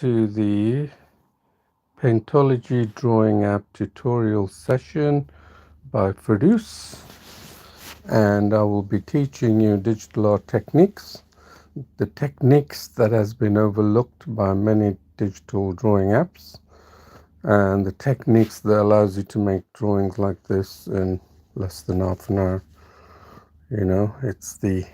To the Paintology drawing app tutorial session by Produce, and I will be teaching you digital art techniques, the techniques that has been overlooked by many digital drawing apps, and the techniques that allows you to make drawings like this in less than half an hour. It's the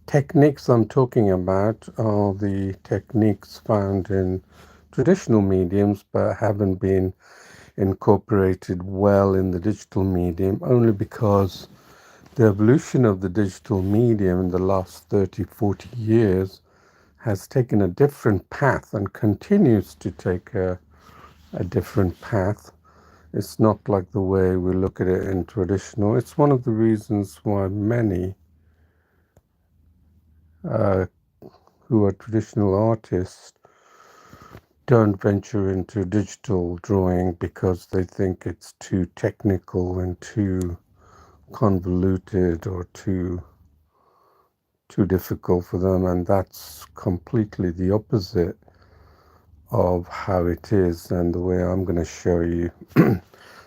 techniques I'm talking about are the techniques found in traditional mediums but haven't been incorporated well in the digital medium, only because the evolution of the digital medium in the last 30-40 years has taken a different path and continues to take a different path. It's not like the way we look at it in traditional. It's one of the reasons why many uh, who are traditional artists don't venture into digital drawing because they think it's too technical and too convoluted or too difficult for them, and that's completely the opposite of how it is and the way I'm going to show you.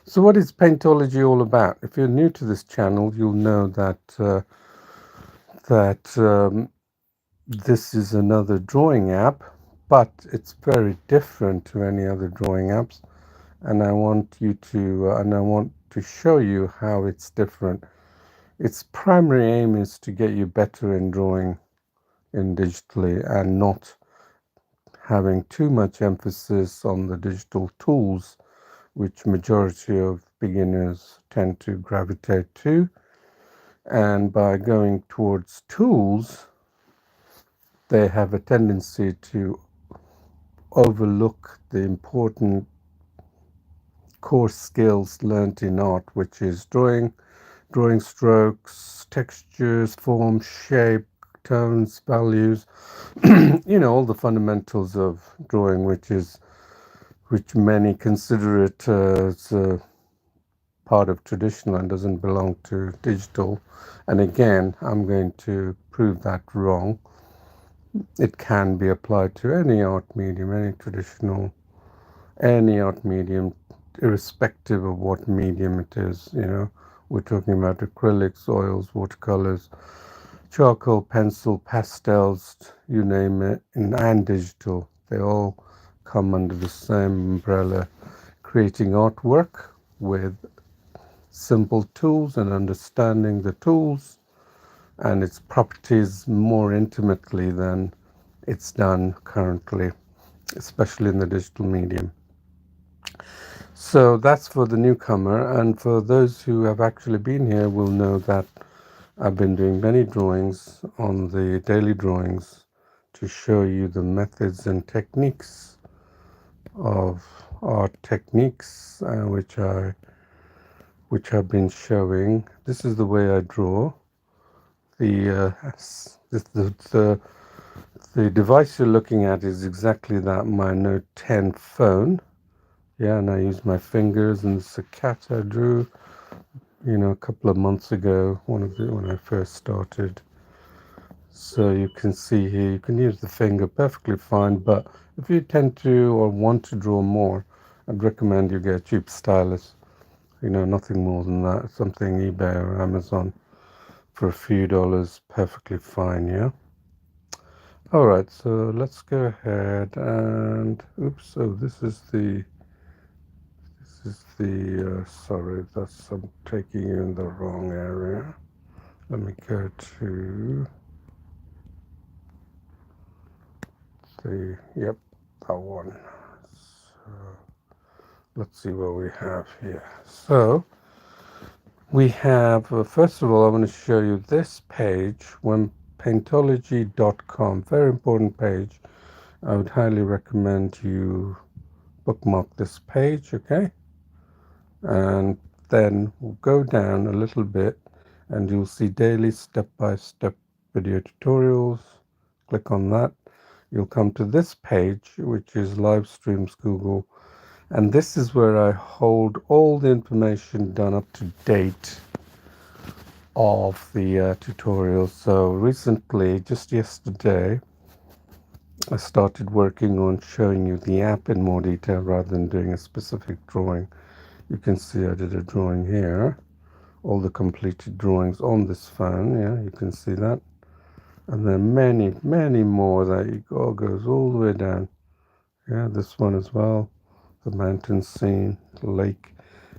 So what is Paintology all about? If you're new to this channel, you'll know that this is another drawing app, but it's very different to any other drawing apps, and I want to show you how it's different. Its primary aim is to get you better in drawing in digitally and not having too much emphasis on the digital tools, which majority of beginners tend to gravitate to. And by going towards tools, they have a tendency to overlook the important core skills learnt in art, which is drawing strokes, textures, form, shape, tones, values, all the fundamentals of drawing, which many consider it as part of traditional and doesn't belong to digital. And again, I'm going to prove that wrong. It can be applied to any art medium, any art medium, irrespective of what medium it is. We're talking about acrylics, oils, watercolors, charcoal, pencil, pastels, you name it, and digital. They all come under the same umbrella, creating artwork with simple tools and understanding the tools and its properties more intimately than it's done currently, especially in the digital medium. So that's for the newcomer, and for those who have actually been here will know that I've been doing many drawings on the daily drawings to show you the methods and techniques of art techniques, which I've been showing. This is the way I draw. The device you're looking at is exactly that, my Note 10 phone. Yeah, and I use my fingers, and it's a cat I drew, a couple of months ago, when I first started. So you can see here, you can use the finger perfectly fine, but if you tend to or want to draw more, I'd recommend you get a cheap stylus. Nothing more than that. Something eBay or Amazon for a few dollars, perfectly fine, yeah? All right, so let's go ahead and, oops, so this is the, sorry, I'm taking you in the wrong area. Let me go to yep, that one. So let's see what we have here. So we have, first of all, I want to show you this page, paintology.com, very important page. I would highly recommend you bookmark this page, okay? And then we'll go down a little bit and you'll see daily step-by-step video tutorials. Click on that. You'll come to this page, which is Livestreams Google, and this is where I hold all the information done up to date of the tutorials. So recently, just yesterday, I started working on showing you the app in more detail rather than doing a specific drawing. You can see I did a drawing here, all the completed drawings on this phone. Yeah, you can see that. And there are many, many more that you go, goes all the way down. Yeah, this one as well. The mountain scene, the lake.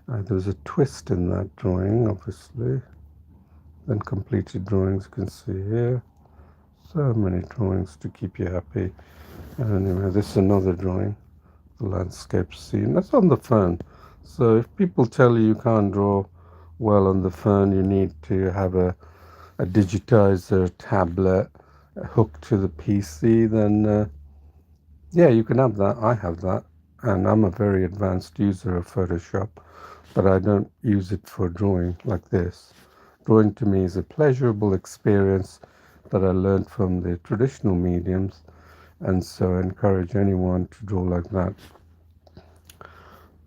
There was a twist in that drawing, obviously. Then completed drawings you can see here. So many drawings to keep you happy. And anyway, this is another drawing, the landscape scene. That's on the phone. So if people tell you can't draw well on the phone, you need to have a digitizer tablet hooked to the PC, then yeah, you can have that. I have that. And I'm a very advanced user of Photoshop, but I don't use it for drawing like this. Drawing to me is a pleasurable experience that I learned from the traditional mediums, and so I encourage anyone to draw like that.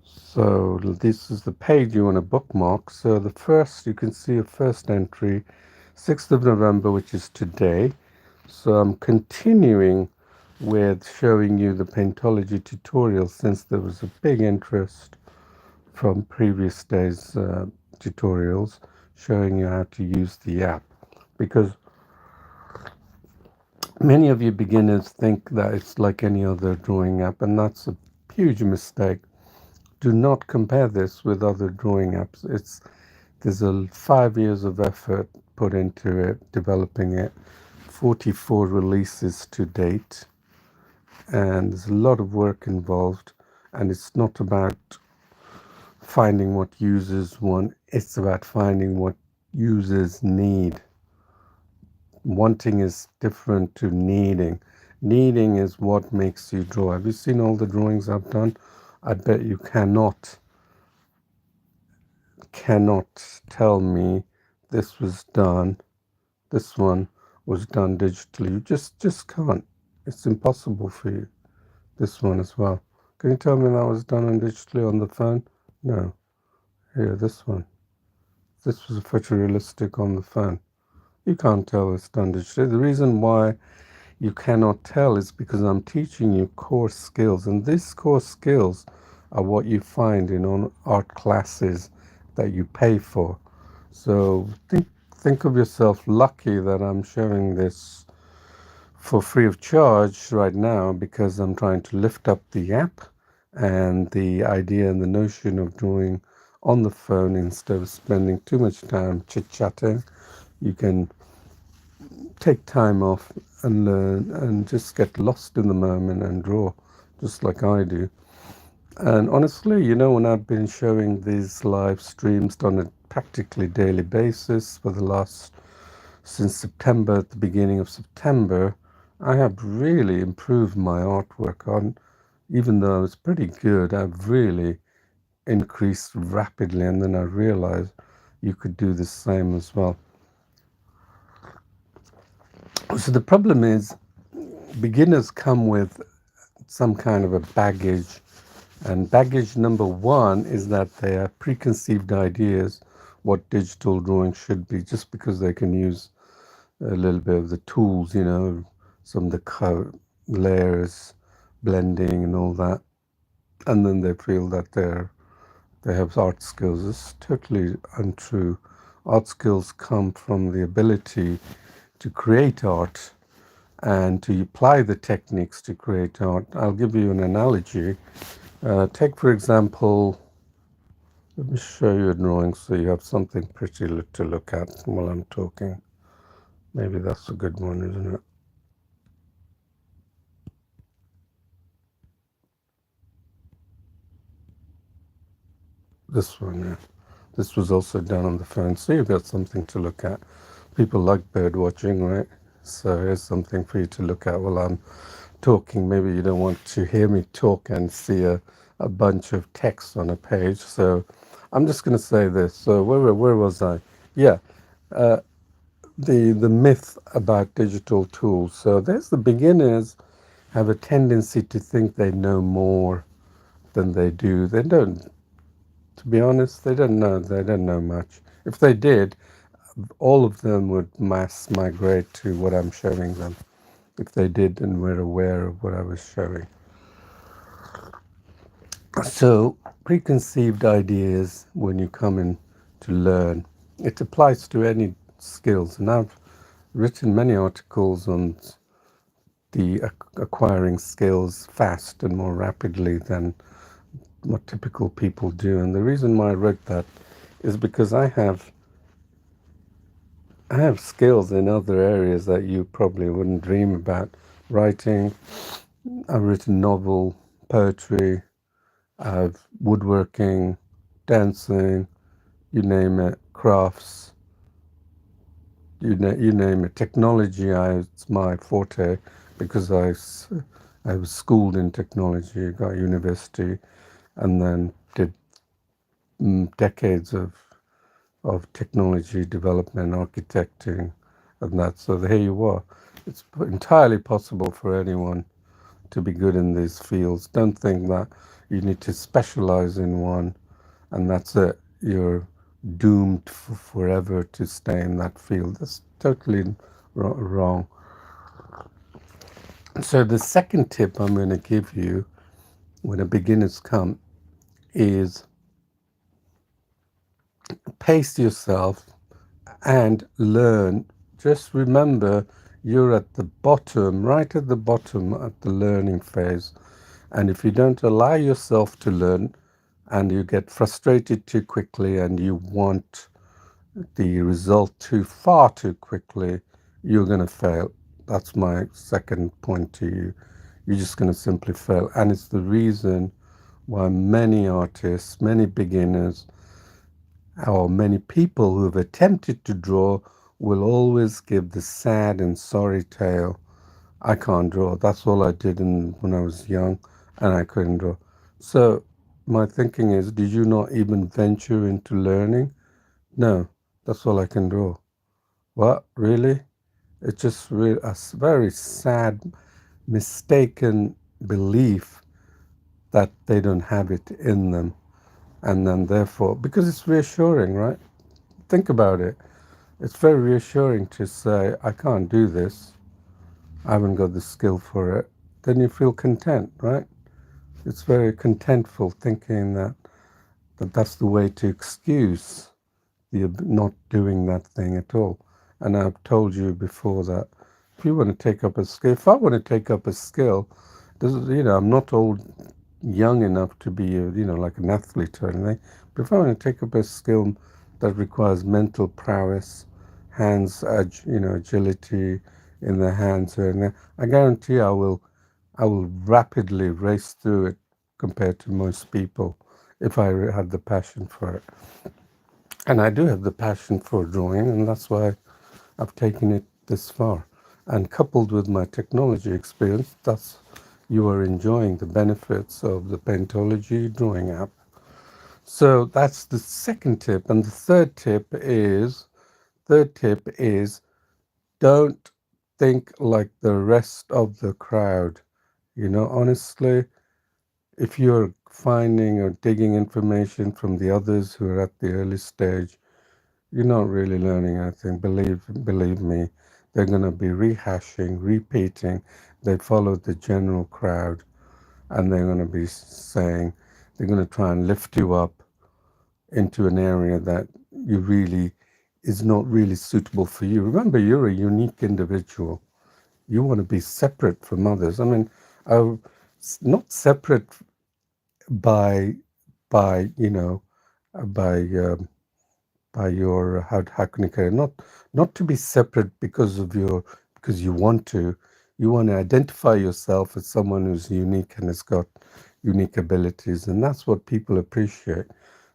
So this is the page you want to bookmark. So the first, you can see a first entry, 6th of November, which is today. So I'm continuing with showing you the Paintology tutorial since there was a big interest from previous days' tutorials showing you how to use the app. Because many of you beginners think that it's like any other drawing app, and that's a huge mistake. Do not compare this with other drawing apps. There's 5 years of effort put into it, developing it, 44 releases to date, and there's a lot of work involved. And it's not about finding what users want, it's about finding what users need. Wanting is different to needing. Needing is what makes you draw. Have you seen all the drawings I've done? I bet you cannot tell me this was done, this one was done digitally. You just can't. It's impossible for you. This one as well. Can you tell me that was done on digitally on the phone? No. Here, this one. This was photorealistic on the phone. You can't tell it's done digitally. The reason why you cannot tell is because I'm teaching you core skills, and these core skills are what you find in art classes that you pay for. So think of yourself lucky that I'm showing this for free of charge right now, because I'm trying to lift up the app and the idea and the notion of drawing on the phone instead of spending too much time chit-chatting. You can take time off and learn and just get lost in the moment and draw, just like I do. And honestly, when I've been showing these live streams on a practically daily basis for the last, since September, at the beginning of September, I have really improved my artwork. Even though it's pretty good, I've really increased rapidly, and then I realized you could do the same as well. So the problem is, beginners come with some kind of a baggage, and baggage number one is that they have preconceived ideas what digital drawing should be, just because they can use a little bit of the tools, some of the layers, blending and all that, and then they feel that they have art skills. It's totally untrue. Art skills come from the ability to create art and to apply the techniques to create art. I'll give you an analogy. Take, for example, let me show you a drawing so you have something pretty to look at while I'm talking. Maybe that's a good one, isn't it? This one, yeah. This was also done on the phone, so you've got something to look at. People like bird watching, right? So here's something for you to look at while I'm talking. Maybe you don't want to hear me talk and see a bunch of text on a page. So I'm just going to say this. So where was I? Yeah, the myth about digital tools. So there's the beginners have a tendency to think they know more than they do. They don't. To be honest, they don't know. They don't know much. If they did, all of them would mass migrate to what I'm showing them. if they did and were aware of what I was showing. So, preconceived ideas when you come in to learn, it applies to any skills. And I've written many articles on the acquiring skills fast and more rapidly than what typical people do. And the reason why I wrote that is because I have skills in other areas that you probably wouldn't dream about. Writing, I've written novel, poetry, I've woodworking, dancing, you name it, crafts, you name it. Technology, it's my forte because I was schooled in technology, got university, and then did decades of technology development, architecting, and that. So here you are. It's entirely possible for anyone to be good in these fields. Don't think that you need to specialize in one and that's it. You're doomed forever to stay in that field. That's totally wrong. So the second tip I'm going to give you when a beginner's come is pace yourself and learn. Just remember you're at the bottom, right at the bottom at the learning phase. And if you don't allow yourself to learn and you get frustrated too quickly and you want the result far too quickly, you're going to fail. That's my second point to you. You're just going to simply fail. And it's the reason why many artists, many beginners, or many people who have attempted to draw will always give the sad and sorry tale. I can't draw. That's all I did when I was young and I couldn't draw. So my thinking is, did you not even venture into learning? No, that's all I can draw. What? Really? It's just a very sad, mistaken belief that they don't have it in them. And then therefore, because it's reassuring, right? Think about it. It's very reassuring to say, I can't do this. I haven't got the skill for it. Then you feel content, right? It's very contentful thinking that that's the way to excuse the not doing that thing at all. And I've told you before that if you want to take up a skill, if I want to take up a skill, I'm not old, young enough to be, like an athlete or anything. But if I want to take up a skill that requires mental prowess, agility in the hands, and I guarantee I will rapidly race through it compared to most people if I had the passion for it. And I do have the passion for drawing, and that's why I've taken it this far. And coupled with my technology experience, you are enjoying the benefits of the Paintology drawing app. So that's the second tip. And the third tip is don't think like the rest of the crowd. Honestly, if you're finding or digging information from the others who are at the early stage, you're not really learning anything. Believe me, they're going to be rehashing, repeating. They follow the general crowd, and they're going to be saying they're going to try and lift you up into an area that you really is not really suitable for you. Remember, you're a unique individual. You want to be separate from others. I mean, uh, not separate by by you know by by your how can you say, not to be separate because you want to. You want to identify yourself as someone who's unique and has got unique abilities, and that's what people appreciate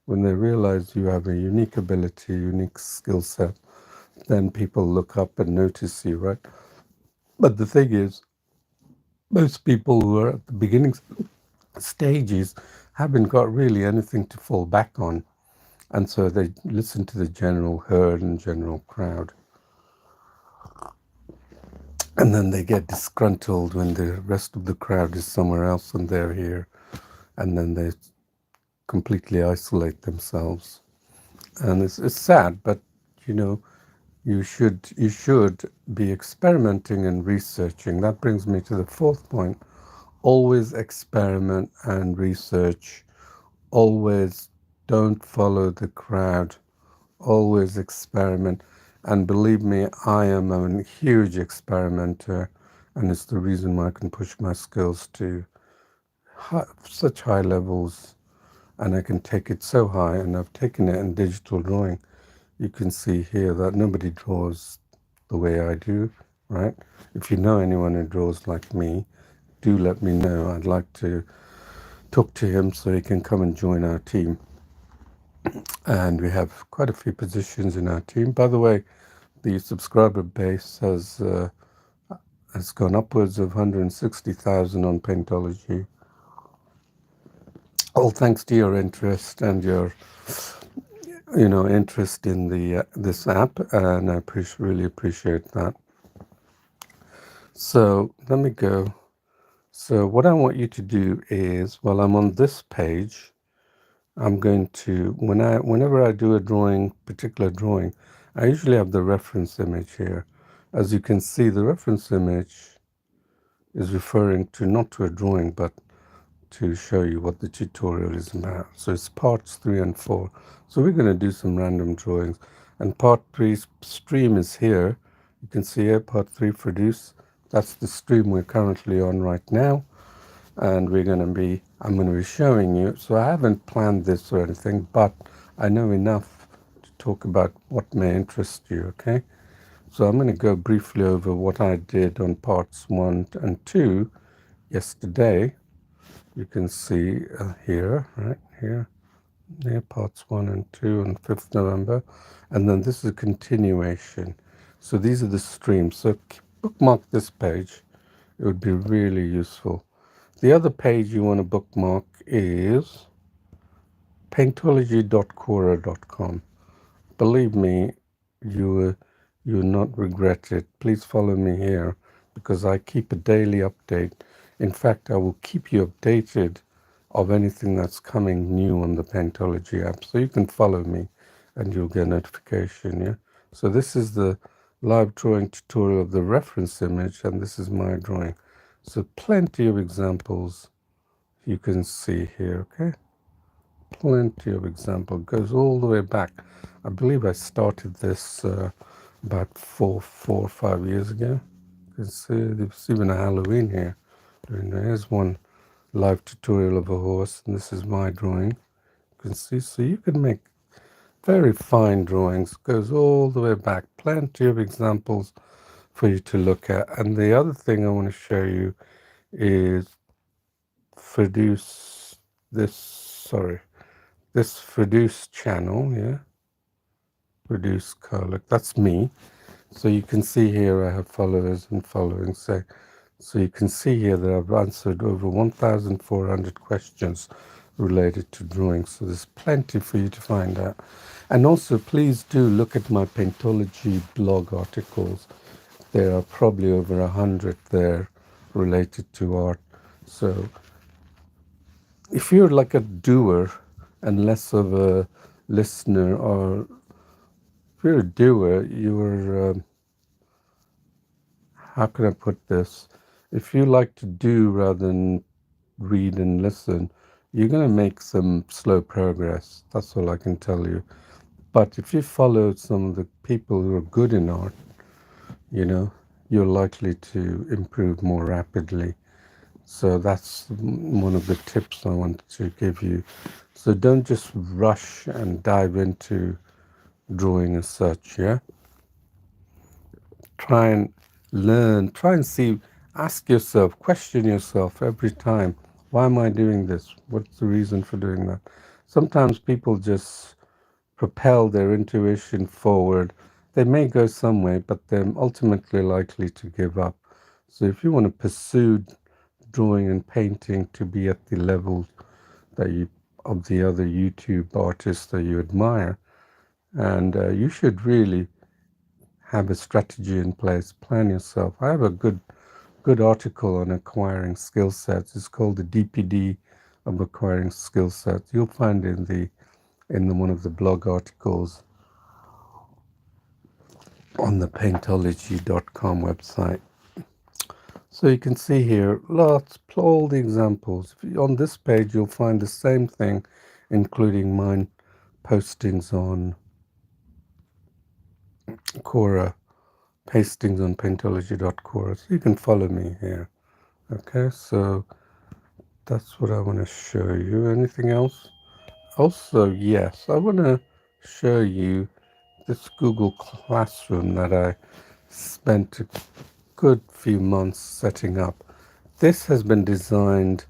when they realize you have a unique ability, unique skill set. Then people look up and notice you, right? But the thing is, most people who are at the beginning stages haven't got really anything to fall back on. And so they listen to the general herd and general crowd. And then they get disgruntled when the rest of the crowd is somewhere else and they're here. And then they completely isolate themselves. And it's sad, but, you know, You should be experimenting and researching. That brings me to the fourth point. Always experiment and research. Always don't follow the crowd. Always experiment. And believe me, I am a huge experimenter, and it's the reason why I can push my skills to such high levels, and I can take it so high, and I've taken it in digital drawing. You can see here that nobody draws the way I do, right? If you know anyone who draws like me, do let me know. I'd like to talk to him so he can come and join our team. And we have quite a few positions in our team. By the way, the subscriber base has gone upwards of 160,000 on Paintology. All thanks to your interest and your interest in the this app, and I really appreciate that. So let me go. So what I want you to do is, while I'm on this page, I'm going to, whenever I do a particular drawing, I usually have the reference image here. As you can see, the reference image is referring to not to a drawing, but to show you what the tutorial is about. So it's parts 3 and 4. So we're going to do some random drawings. And part 3 stream is here. You can see here, part 3 produce. That's the stream we're currently on right now. And I'm going to be showing you. So I haven't planned this or anything, but I know enough to talk about what may interest you, okay? So I'm going to go briefly over what I did on parts 1 and 2 yesterday. You can see here, right here, parts 1 and 2 on 5th November. And then this is a continuation. So these are the streams. So bookmark this page. It would be really useful. The other page you want to bookmark is paintology.quora.com. Believe me, you will not regret it. Please follow me here because I keep a daily update. In fact, I will keep you updated of anything that's coming new on the Paintology app. So you can follow me and you'll get a notification. Yeah. So this is the live drawing tutorial of the reference image, and this is my drawing. So plenty of examples you can see here, okay? Plenty of example. Goes all the way back. I believe I started this about 4 or 5 years ago. You can see there's even a Halloween here. Here's one live tutorial of a horse, and this is my drawing. You can see, so you can make very fine drawings. Goes all the way back. Plenty of examples for you to look at. And the other thing I want to show you is this Produce channel, yeah, Produce Color, that's me. So you can see here I have followers and following. So you can see here that I've answered over 1,400 questions related to drawing. So there's plenty for you to find out. And also, please do look at my Paintology blog articles. There are probably over 100 there related to art. So if you're like a doer and less of a listener, or if you're a doer, how can I put this? If you like to do rather than read and listen, you're going to make some slow progress. That's all I can tell you. But if you follow some of the people who are good in art, you're likely to improve more rapidly. So that's one of the tips I want to give you. So don't just rush and dive into drawing as such, yeah? Try and learn, try and see, ask yourself, question yourself every time. Why am I doing this? What's the reason for doing that? Sometimes people just propel their intuition forward. They may go some way, but they're ultimately likely to give up. So if you want to pursue drawing and painting to be at the level of the other YouTube artists that you admire, and you should really have a strategy in place, plan yourself. I have a good article on acquiring skill sets. It's called the DPD of acquiring skill sets. You'll find in one of the blog articles. on the Paintology.com website. So you can see here all the examples. On this page you'll find the same thing, including mine postings on Quora, pastings on Paintology.Quora. So you can follow me here. Okay, so that's what I want to show you. Anything else? Also, yes, I want to show you this Google Classroom that I spent a good few months setting up. This has been designed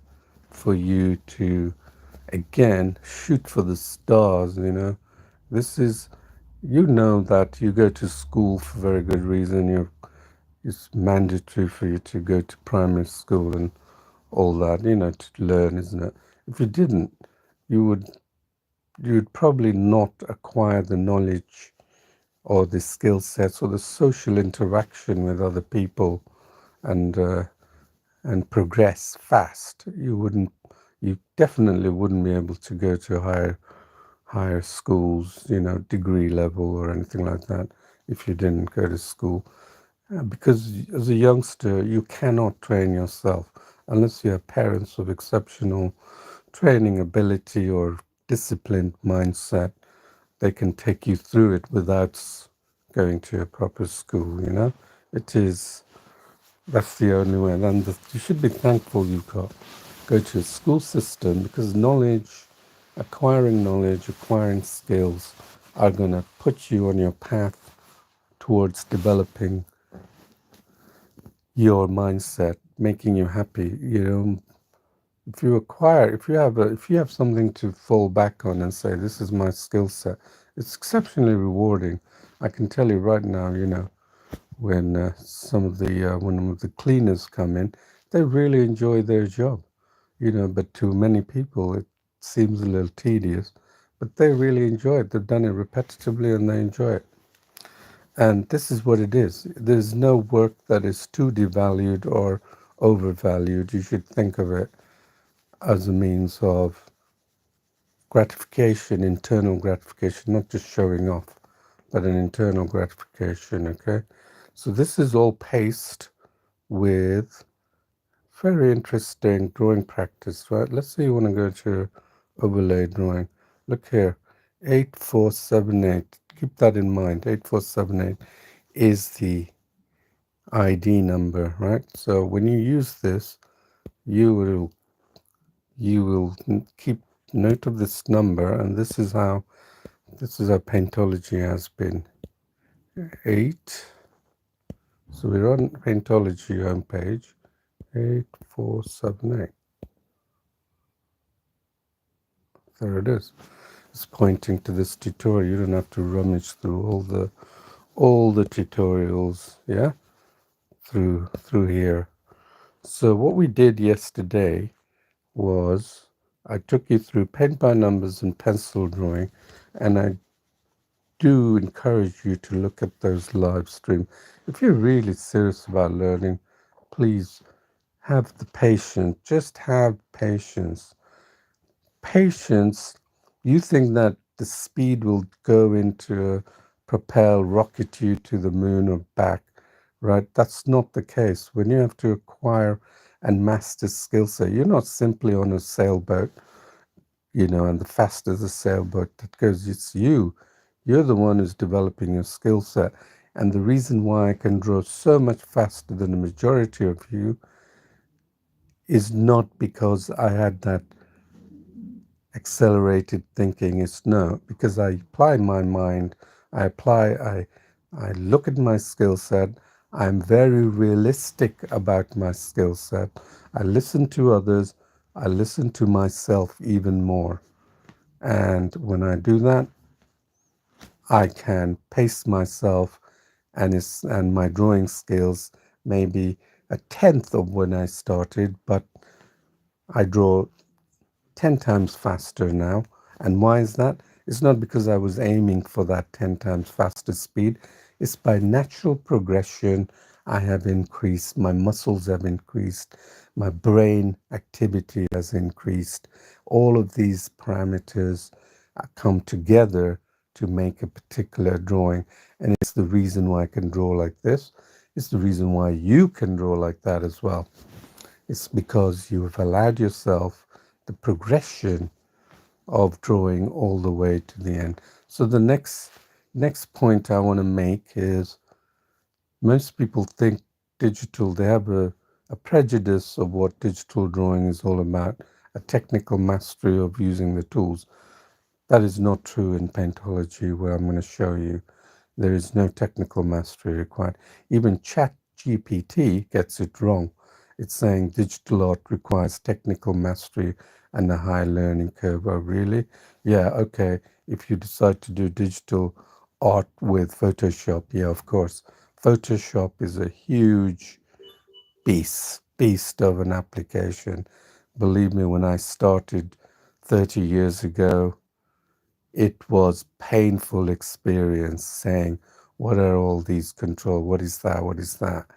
for you to, again, shoot for the stars, you know. This is, you know that you go to school for very good reason. It's mandatory for you to go to primary school and all that, you know, to learn, isn't it? If you didn't, you would you'd probably not acquire the knowledge or the skill sets or the social interaction with other people and and progress fast. You definitely wouldn't be able to go to higher schools, you know, degree level or anything like that if you didn't go to school. Because as a youngster, you cannot train yourself unless you have parents of exceptional training ability or disciplined mindset. They can take you through it without going to a proper school, you know. It is, that's the only way. And you should be thankful you go to a school system, because acquiring skills are going to put you on your path towards developing your mindset, making you happy. You know, if you have something to fall back on and say, this is my skill set, it's exceptionally rewarding. I can tell you right now, you know, when when the cleaners come in, they really enjoy their job, you know, but to many people it seems a little tedious, but they really enjoy it. They've done it repetitively and they enjoy it. And this is what it is. There's no work that is too devalued or overvalued. You should think of it as a means of gratification, internal gratification, not just showing off, but an internal gratification, okay? So this is all paced with very interesting drawing practice, right? Let's say you want to go to overlay drawing. Look here, 8478. Keep that in mind. 8478 is the ID number, right? So when you use this, you will keep note of this number, and this is how Paintology has been. 8. So we're on Paintology homepage. 8478. There it is. It's pointing to this tutorial. You don't have to rummage through all the tutorials, yeah, through here. So what we did yesterday was I took you through pen by numbers and pencil drawing, and I do encourage you to look at those live stream. If you're really serious about learning, please have the patience. Just have patience. Patience, you think that the speed will go into a propel, rocket you to the moon or back, right? That's not the case. When you have to acquire and master skill set, you're not simply on a sailboat, you know, and the faster the sailboat that goes, it's you. You're the one who's developing your skill set. And the reason why I can draw so much faster than the majority of you is not because I had that accelerated thinking. Is no, because I apply my mind, I look at my skill set, I'm very realistic about my skill set, I listen to others, I listen to myself even more. And when I do that, I can pace myself, and my drawing skills may be a tenth of when I started, but I draw 10 times faster now. And why is that? It's not because I was aiming for that 10 times faster speed. It's by natural progression. I have increased, my muscles have increased, my brain activity has increased. All of these parameters come together to make a particular drawing. And it's the reason why I can draw like this. It's the reason why you can draw like that as well. It's because you have allowed yourself the progression of drawing all the way to the end. So the next point I want to make is most people think digital, they have a prejudice of what digital drawing is all about, a technical mastery of using the tools. That is not true in Paintology, where I'm going to show you. There is no technical mastery required. Even ChatGPT gets it wrong. It's saying digital art requires technical mastery and a high learning curve. Oh, really? Yeah, okay. If you decide to do digital art with Photoshop, yeah, of course. Photoshop is a huge beast of an application. Believe me, when I started 30 years ago, it was painful experience saying, what are all these control? What is that? What is that?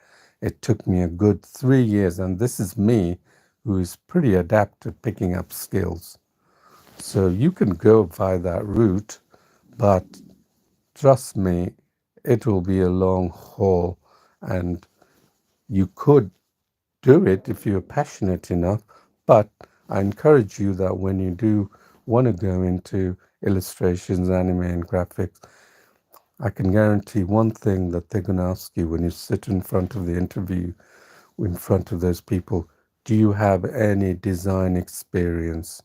It took me a good 3 years, and this is me who is pretty adept at picking up skills. So you can go by that route, but trust me, it will be a long haul, and you could do it if you're passionate enough. But I encourage you that when you do want to go into illustrations, anime, and graphics, I can guarantee one thing that they're going to ask you when you sit in front of the interview, in front of those people: do you have any design experience?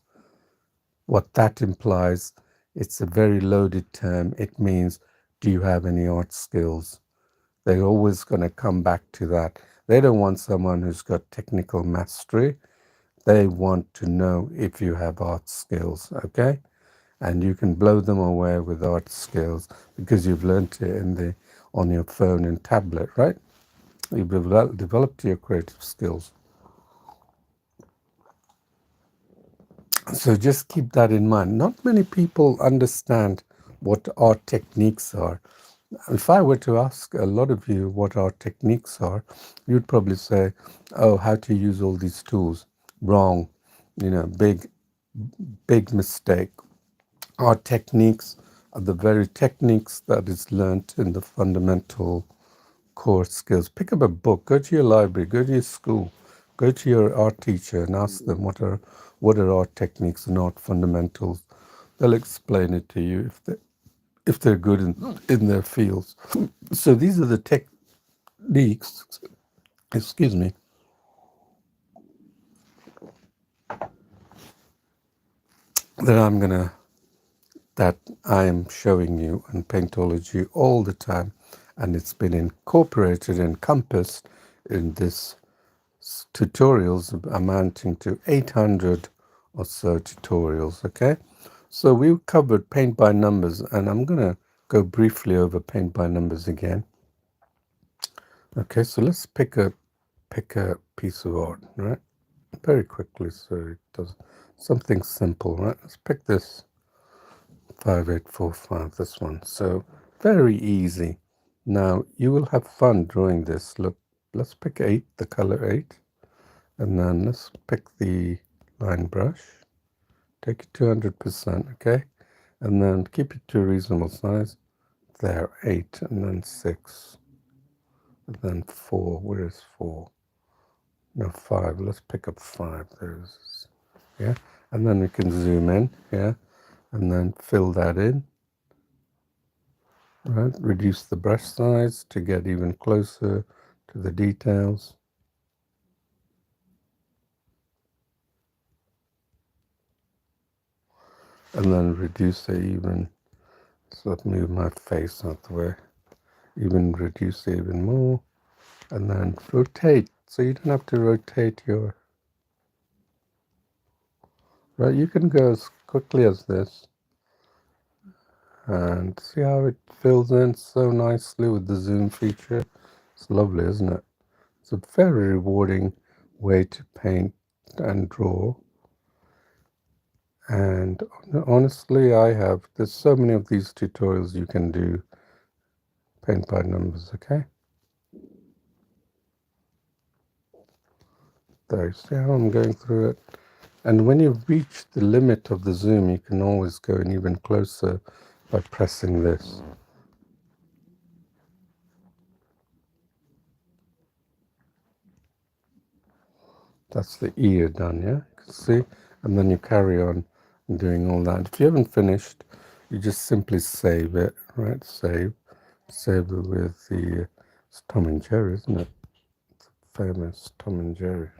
What that implies, it's a very loaded term. It means, do you have any art skills? They're always going to come back to that. They don't want someone who's got technical mastery. They want to know if you have art skills, okay? And you can blow them away with art skills because you've learnt it on your phone and tablet, right? You've developed your creative skills. So just keep that in mind. Not many people understand what art techniques are. If I were to ask a lot of you what art techniques are, you'd probably say, oh, how to use all these tools. Wrong. Big mistake. Art techniques are the very techniques that is learnt in the fundamental core skills. Pick up a book, go to your library, go to your school, go to your art teacher and ask them what are art techniques and art fundamentals. They'll explain it to you if they're good in their fields. So these are the techniques, excuse me, that I am showing you in Paintology all the time, and it's been incorporated, encompassed in this tutorials amounting to 800 or so tutorials, okay? So we've covered paint by numbers, and I'm going to go briefly over paint by numbers again. Okay, so let's pick a piece of art, right? Very quickly, so it does something simple, right? Let's pick this 5845, this one. So very easy. Now you will have fun drawing this. Look, let's pick 8, the color 8. And then let's pick the line brush, take it to 100%, okay? And then keep it to a reasonable size. There, 8, and then 6, and then 4. Where is 4? No, 5. Let's pick up 5. There's, yeah? And then we can zoom in, yeah? And then fill that in, right? Reduce the brush size to get even closer to the details. And then reduce it even, so let's move my face out the way, even reduce it even more, and then rotate, so you don't have to rotate your, right, you can go as quickly as this, and see how it fills in so nicely with the zoom feature. It's lovely, isn't it? It's a very rewarding way to paint and draw. And honestly, there's so many of these tutorials you can do paint by numbers, okay? There, you see how I'm going through it? And when you reach the limit of the zoom, you can always go in even closer by pressing this. That's the ear done, yeah? You can see? And then you carry on doing all that. If you haven't finished, you just simply save it, right? Save. Save it with the, it's Tom and Jerry, isn't it? Famous Tom and Jerry.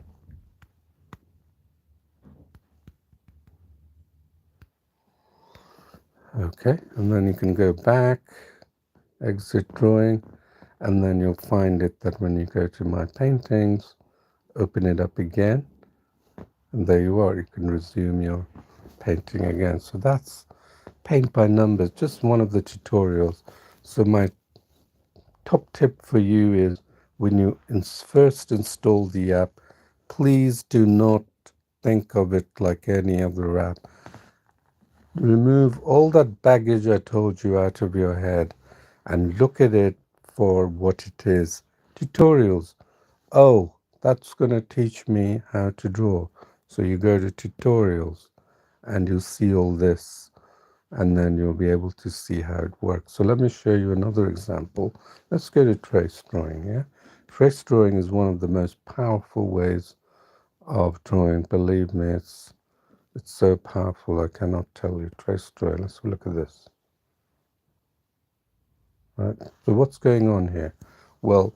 Okay, and then you can go back, exit drawing, and then you'll find it that when you go to my paintings, open it up again, and there you are. You can resume your painting again. So that's paint by numbers, just one of the tutorials. So my top tip for you is when you first install the app, please do not think of it like any other app. Remove all that baggage I told you out of your head and look at it for what it is. Tutorials. Oh, that's going to teach me how to draw. So you go to tutorials and you'll see all this, and then you'll be able to see how it works. So let me show you another example. Let's go to trace drawing. Yeah, trace drawing is one of the most powerful ways of drawing. Believe me, it's so powerful, I cannot tell you. Trace drawing. Let's look at this. Right. So what's going on here? Well,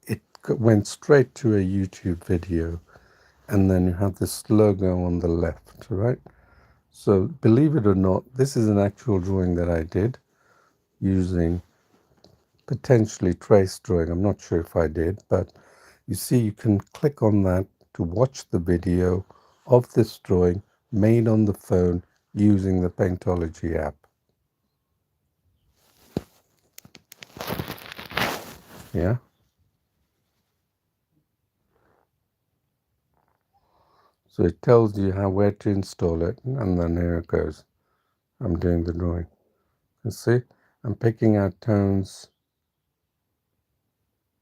it went straight to a YouTube video, and then you have this logo on the left, right? So believe it or not, this is an actual drawing that I did using potentially trace drawing. I'm not sure if I did, but you see you can click on that to watch the video of this drawing made on the phone using the Paintology app. Yeah. So it tells you where to install it, and then here it goes. I'm doing the drawing. You see, I'm picking out tones.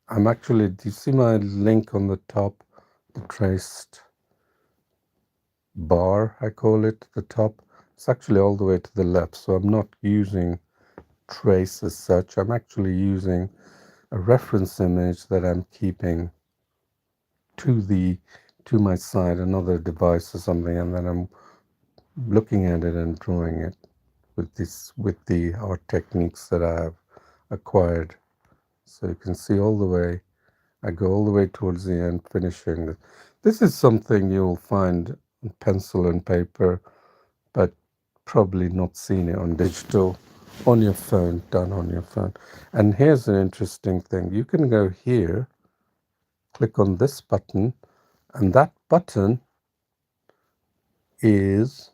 I'm actually, do you see my link on the top, the traced bar, I call it, the top? It's actually all the way to the left, so I'm not using trace as such. I'm actually using a reference image that I'm keeping to my side, another device or something, and then I'm looking at it and drawing it with the art techniques that I have acquired. So you can see all the way. I go all the way towards the end, finishing it. This is something you'll find on pencil and paper, but probably not seen it on digital, on your phone, done on your phone. And here's an interesting thing. You can go here, click on this button, and that button is,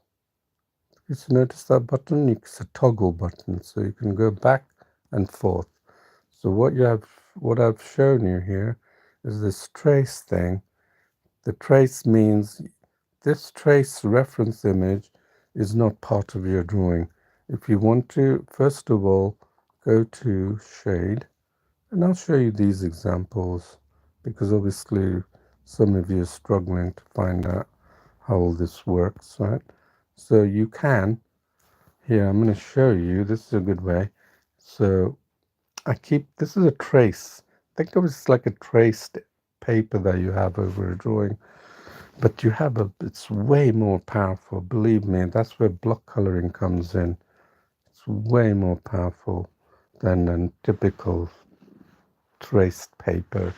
you notice that button? It's a toggle button, so you can go back and forth. So what I've shown you here is this trace thing. The trace means this trace reference image is not part of your drawing. If you want to, first of all, go to shade, and I'll show you these examples because obviously some of you are struggling to find out how all this works, right? So you can, here I'm going to show you, this is a good way. So this is a trace. Think of it as like a traced paper that you have over a drawing, but it's way more powerful. Believe me, that's where block coloring comes in. It's way more powerful than a typical traced paper.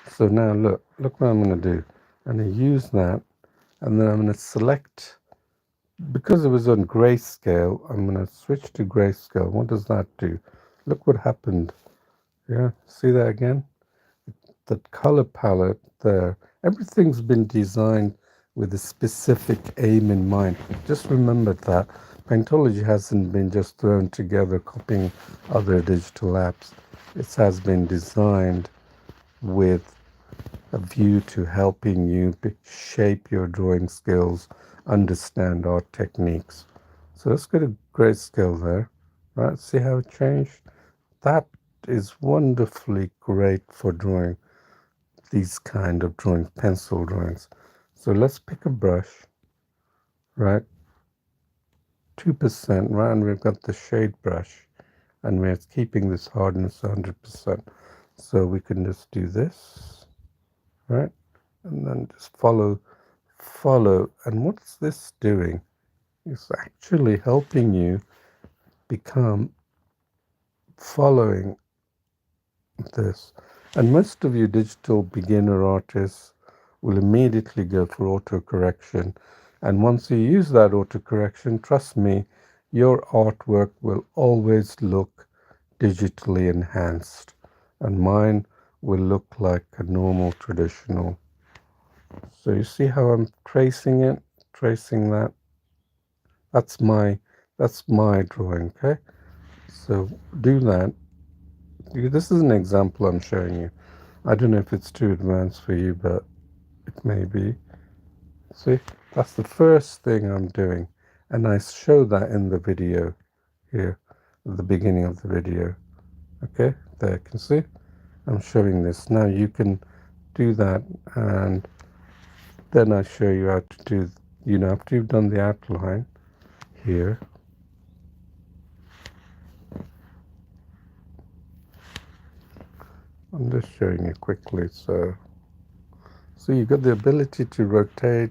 So now look what I'm going to do. I'm going to use that, and then I'm going to select, because it was on grayscale, I'm going to switch to grayscale. What does that do? Look what happened. Yeah, see that again? That color palette there, everything's been designed with a specific aim in mind. Just remember that Paintology hasn't been just thrown together copying other digital apps. It has been designed with a view to helping you shape your drawing skills, understand art techniques. So let's go to grayscale there. Right, see how it changed? That is wonderfully great for drawing these kind of drawings, pencil drawings. So let's pick a brush, right? 2%, right? And we've got the shade brush, and we're keeping this hardness 100%. So we can just do this, right? And then just follow. And what's this doing? It's actually helping you become following this. And most of you digital beginner artists will immediately go for auto correction. And once you use that auto correction, trust me, your artwork will always look digitally enhanced. And mine will look like a normal traditional. So you see how I'm tracing it, tracing that. That's my drawing, okay? So do that. This is an example I'm showing you. I don't know if it's too advanced for you, but it may be. See, that's the first thing I'm doing. And I show that in the video here, at the beginning of the video. Okay, there you can see. I'm showing this. Now you can do that, and then I show you how to do, after you've done the outline here, I'm just showing you quickly. So you've got the ability to rotate.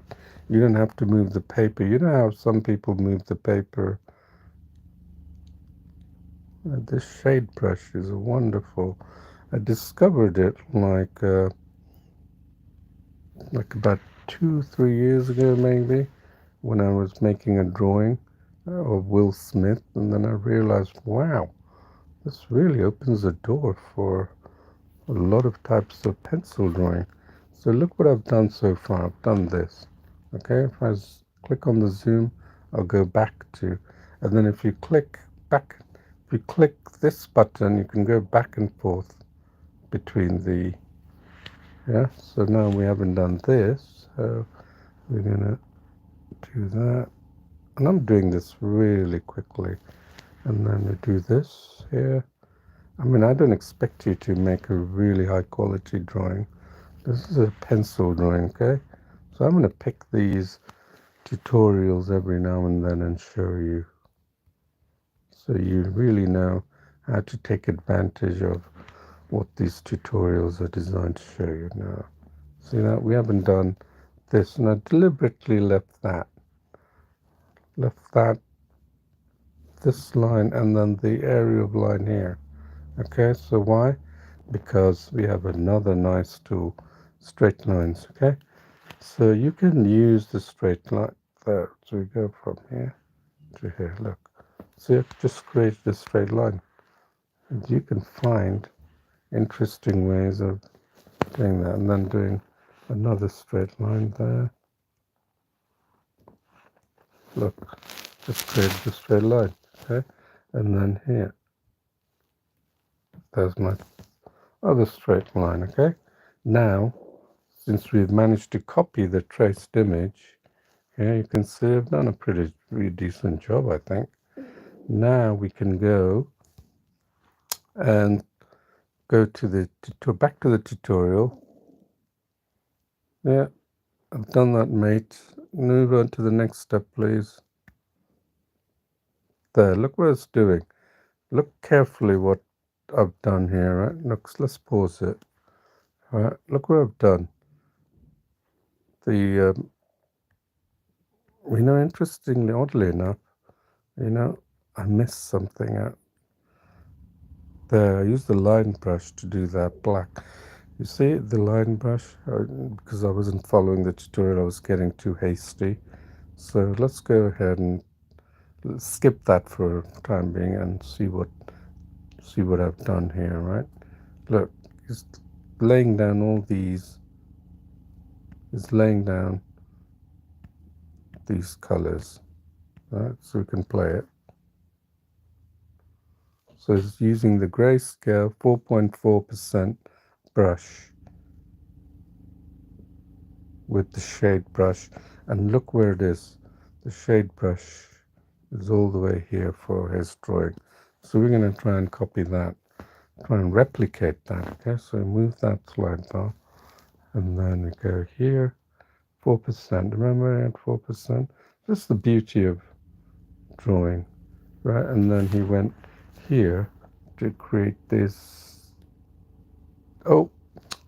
You don't have to move the paper. You know how some people move the paper. This shade brush is wonderful. I discovered it like about 2-3 years ago, maybe, when I was making a drawing of Will Smith, and then I realized, wow, this really opens the door for a lot of types of pencil drawing. So look what I've done so far. I've done this. Okay, if I click on the zoom, I'll go back to, and then if you click this button, you can go back and forth between the, yeah, so now we haven't done this, so we're gonna do that, and I'm doing this really quickly, and then we do this here. I mean, I don't expect you to make a really high quality drawing. This is a pencil drawing, okay? So I'm going to pick these tutorials every now and then and show you, so you really know how to take advantage of what these tutorials are designed to show you. Now, see that we haven't done this, and I deliberately left this line and then the area of line here. Okay, so why? Because we have another nice tool, straight lines. Okay, so you can use the straight line there. So we go from here to here. Look, see, I've just created a straight line, and you can find interesting ways of doing that, and then doing another straight line there. Look, just created a straight line. Okay, and then here, there's my other straight line. Okay, now, since we've managed to copy the traced image, here you can see I've done a pretty decent job, I think. Now we can go and go to the back to the tutorial. Yeah, I've done that, mate. Move on to the next step, please. There, look what it's doing. Look carefully what I've done here, right? Look, let's pause it. All right, look what I've done. Interestingly, oddly enough, I missed something out there. I used the line brush to do that black. You see the line brush? Because I wasn't following the tutorial, I was getting too hasty. So let's go ahead and skip that for time being and see what I've done here, right? Look, he's laying down all these. He's laying down these colors, right? So we can play it. So it's using the grayscale 4.4% brush with the shade brush, and look where it is. The shade brush is all the way here for his drawing. So we're going to try and copy that, try and replicate that. Okay, so move that slide bar, and then we go here, 4%. Remember I had 4%? This is the beauty of drawing, right? And then he went here to create this. Oh,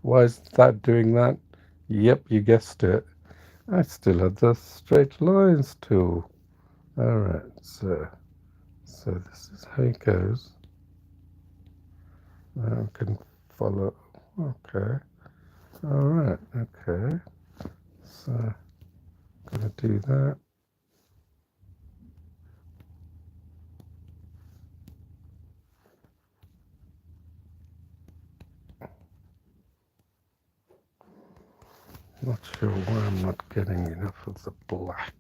why is that doing that? Yep, you guessed it. I still have the straight lines tool. Alright, so this is how it goes. Now I can follow. Okay. Alright, okay. So I'm gonna do that. Not sure why I'm not getting enough of the black.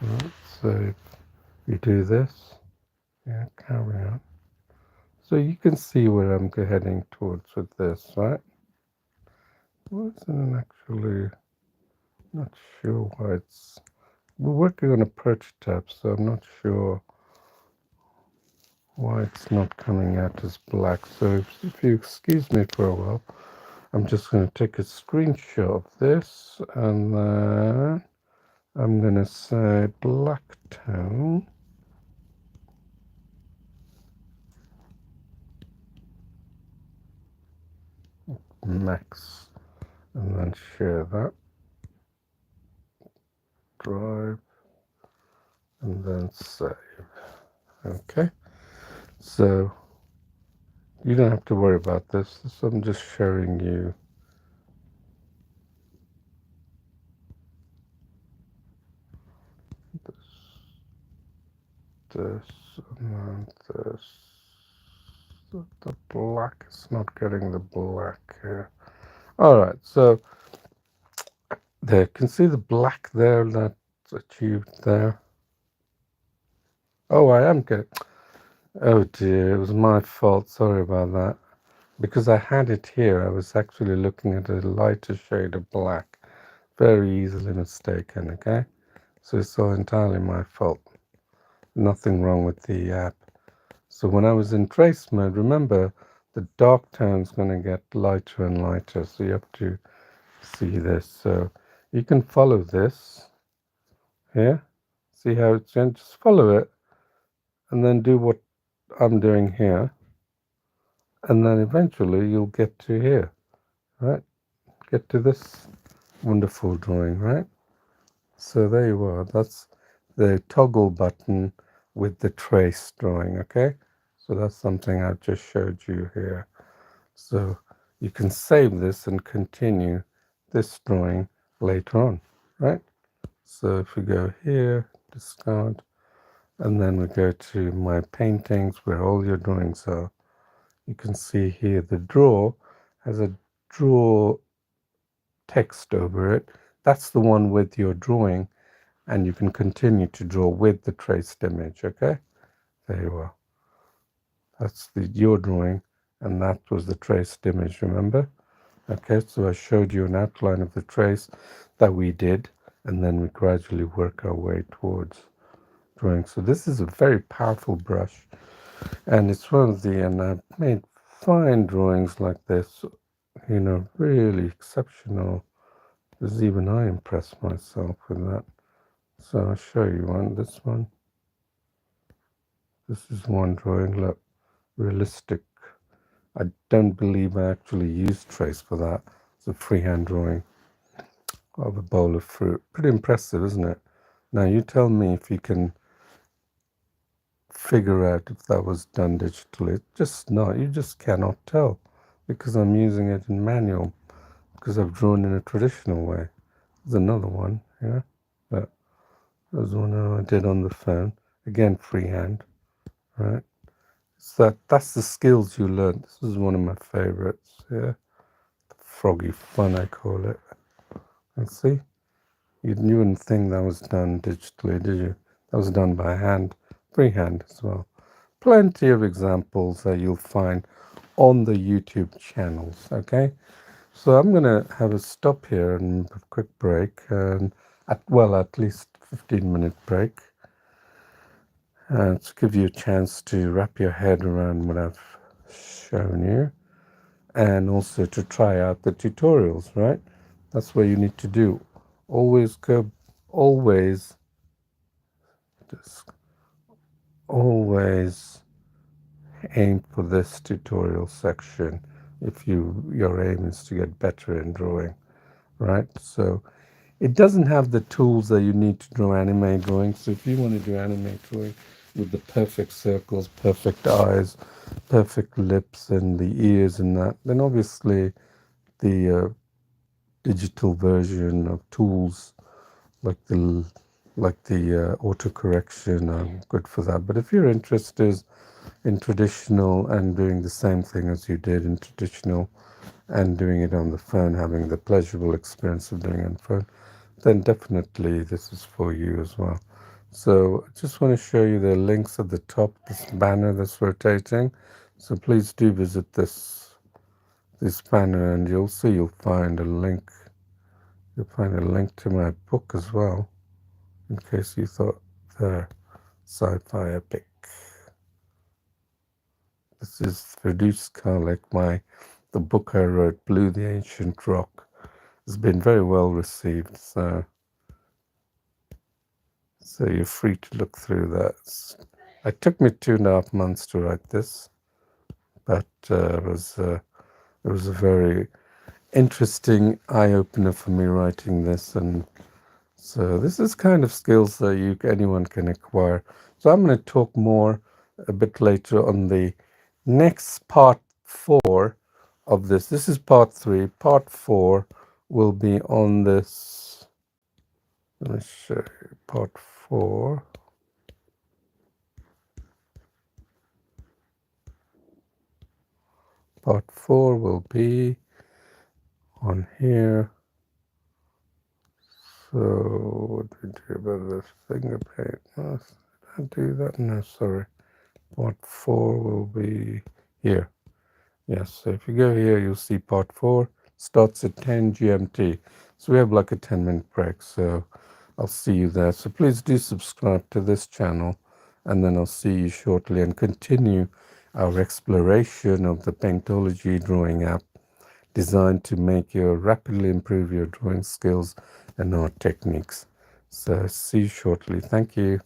Right, so we do this. Yeah, carry on. So you can see where I'm heading towards with this, right? Well, it's actually not sure why it's. We're working on a prototype, so I'm not sure why it's not coming out as black. So if you excuse me for a while, I'm just going to take a screenshot of this, and then I'm going to say black tone. Max, and then share that. Drive, and then save. Okay, so you don't have to worry about this. I'm just showing you. This and this. The black is not getting the black here. All right, so there, you can see the black there that's achieved there. Oh, I am getting. Oh dear, it was my fault. Sorry about that. Because I had it here, I was actually looking at a lighter shade of black. Very easily mistaken, okay? So it's all entirely my fault. Nothing wrong with the app. So when I was in trace mode, remember, the dark tone's going to get lighter and lighter. So you have to see this. So you can follow this here. See how it's going? Just follow it and then do what I'm doing here. And then eventually you'll get to here, right? Get to this wonderful drawing, right? So there you are. That's the toggle button with the trace drawing, okay? So that's something I've just showed you here. So you can save this and continue this drawing later on, right? So if we go here, discard, and then we go to my paintings where all your drawings are, you can see here the draw has a draw text over it. That's the one with your drawing, and you can continue to draw with the traced image, okay? There you are. That's your drawing, and that was the traced image, remember? Okay, so I showed you an outline of the trace that we did, and then we gradually work our way towards drawing. So this is a very powerful brush, and it's one of the, and I've made fine drawings like this, you know, really exceptional. Because even I impressed myself with that. So I'll show you one. This one. This is one drawing. Look, realistic. I don't believe I actually used trace for that. It's a freehand drawing of a bowl of fruit. Pretty impressive, isn't it? Now you tell me if you can figure out if that was done digitally. It's just not. You just cannot tell because I'm using it in manual because I've drawn in a traditional way. There's another one, yeah. But there's one I did on the phone. Again, freehand, right? So that's the skills you learn. This is one of my favorites, yeah. Froggy fun, I call it. And see, you wouldn't think that was done digitally, did you? That was done by hand, freehand as well. Plenty of examples that you'll find on the YouTube channels, okay? So I'm going to have a stop here and a quick break, and at least 15-minute break to give you a chance to wrap your head around what I've shown you, and also to try out the tutorials, right? That's what you need to do. Always go, always, just always aim for this tutorial section if your aim is to get better in drawing, right? So it doesn't have the tools that you need to draw anime drawing. So if you want to do anime drawing with the perfect circles, perfect eyes, perfect lips and the ears and that, then obviously the digital version of tools like the auto correction are good for that. But if you're interested in traditional and doing the same thing as you did in traditional and doing it on the phone, having the pleasurable experience of doing it on the phone, then definitely this is for you as well. So I just want to show you the links at the top, this banner that's rotating. So please do visit this banner, and you'll find a link. You'll find a link to my book as well, in case you thought the sci-fi epic. This is Reduced Garlic, the book I wrote, Blue the Ancient Rock. It's been very well received, so you're free to look through that. It took me 2.5 months to write this, but it was a very interesting eye-opener for me writing this, and so this is kind of skills that anyone can acquire. So I'm going to talk more a bit later on the next part 4 of this. This is part 3. Part 4 will be on this. Let me show you part 4. Part 4 will be on here. So what do we do about this finger paint? Oh, did I do that? No, sorry. Part 4 will be here. Yes, so if you go here, you'll see part 4 starts at 10 GMT. So we have like a 10-minute break. So I'll see you there. So please do subscribe to this channel, and then I'll see you shortly and continue our exploration of the Paintology drawing app, designed to rapidly improve your drawing skills and art techniques. So see you shortly. Thank you.